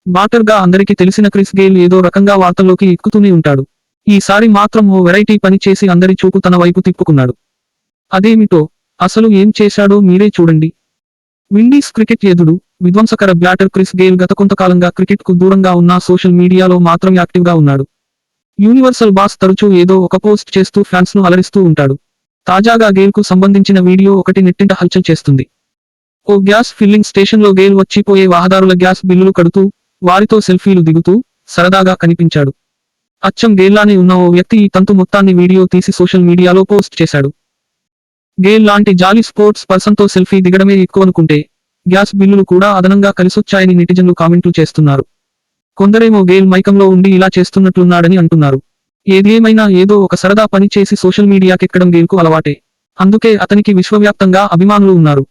Barter గా అందరికి తెలిసిన క్రిస్ గేల్ ఏదో రకంగా వార్తల్లోకి ఎక్కుతూనే ఉంటాడు. ఈసారి మాత్రం ఓ వెరైటీ పని చేసి అందరి చూపు తన వైపు తిప్పుకున్నాడు. అదేమిటో అసలు ఏం చేశాడో మీరే చూడండి. విండీస్ క్రికెట్ యోధుడు, విధ్వంసకర బ్యాటర్ క్రిస్ గేల్ గత కొంతకాలంగా క్రికెట్ కు దూరంగా ఉన్న సోషల్ మీడియాలో మాత్రం యాక్టివ్ గా ఉన్నాడు. యూనివర్సల్ బాస్ తరచూ ఏదో ఒక పోస్ట్ చేస్తూ ఫ్యాన్స్ ను అలరిస్తూ ఉంటాడు. తాజాగా గేల్ కు సంబంధించిన వీడియో ఒకటి నెట్టింట హల్చల్ చేస్తుంది. ఓ గ్యాస్ ఫిల్లింగ్ స్టేషన్లో గేల్ వచ్చిపోయే వాహదారుల గ్యాస్ బిల్లులు కడుతూ, వారితో సెల్ఫీలు దిగుతూ, సరదాగా కనిపించాడు. అచ్చం గేల్లానే ఉన్న ఓ వ్యక్తి ఈ తంతు మొత్తాన్ని వీడియో తీసి సోషల్ మీడియాలో పోస్ట్ చేశాడు. గేల్ లాంటి జాలీ స్పోర్ట్స్ పర్సన్తో సెల్ఫీ దిగడమే ఎక్కువనుకుంటే, గ్యాస్ బిల్లులు కూడా అదనంగా కలిసొచ్చాయని నెటిజన్లు కామెంట్లు చేస్తున్నారు. కొందరేమో గేల్ మైకంలో ఉండి ఇలా చేస్తున్నట్లున్నాడని అంటున్నారు. ఏదేమైనా ఏదో ఒక సరదా పని చేసి సోషల్ మీడియాకెక్కడం గేల్కు అలవాటే. అందుకే అతనికి విశ్వవ్యాప్తంగా అభిమానులు ఉన్నారు.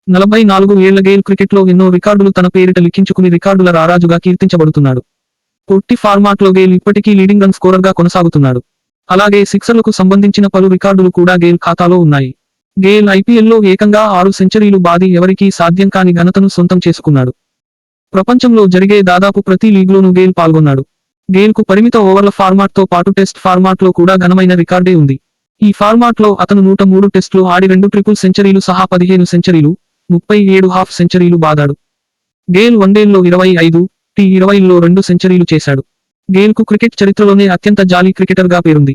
44 ఏళ్ల గేల్ క్రికెట్లో ఎన్నో రికార్డులు తన పేరిట లిఖించుకుని రికార్డుల రారాజుగా కీర్తించబడుతున్నాడు. పొట్టి ఫార్మాట్లో గేల్ ఇప్పటికీ లీడింగ్ రన్ స్కోరర్గా కొనసాగుతున్నాడు. అలాగే సిక్సర్లకు సంబంధించిన పలు రికార్డులు కూడా గేల్ ఖాతాలో ఉన్నాయి. గేల్ ఐపీఎల్లో ఏకంగా 6 సెంచరీలు బాది ఎవరికీ సాధ్యం కాని ఘనతను సొంతం చేసుకున్నాడు. ప్రపంచంలో జరిగే దాదాపు ప్రతి లీగ్లోనూ గేల్ పాల్గొన్నాడు. గేల్కు పరిమిత ఓవర్ల ఫార్మాట్తో పాటు టెస్ట్ ఫార్మాట్లో కూడా ఘనమైన రికార్డే ఉంది. ఈ ఫార్మాట్లో అతను 103 టెస్టులు ఆడి 2 ట్రిపుల్ సెంచరీలు సహా 15 సెంచరీలు, 37 హాఫ్ సెంచరీలు బాదాడు. గేల్ వన్డేల్లో 25, టీ20ల్లో 2 సెంచరీలు చేశాడు. గేల్కు క్రికెట్ చరిత్రలోనే అత్యంత జాలీ క్రికెటర్గా పేరుంది.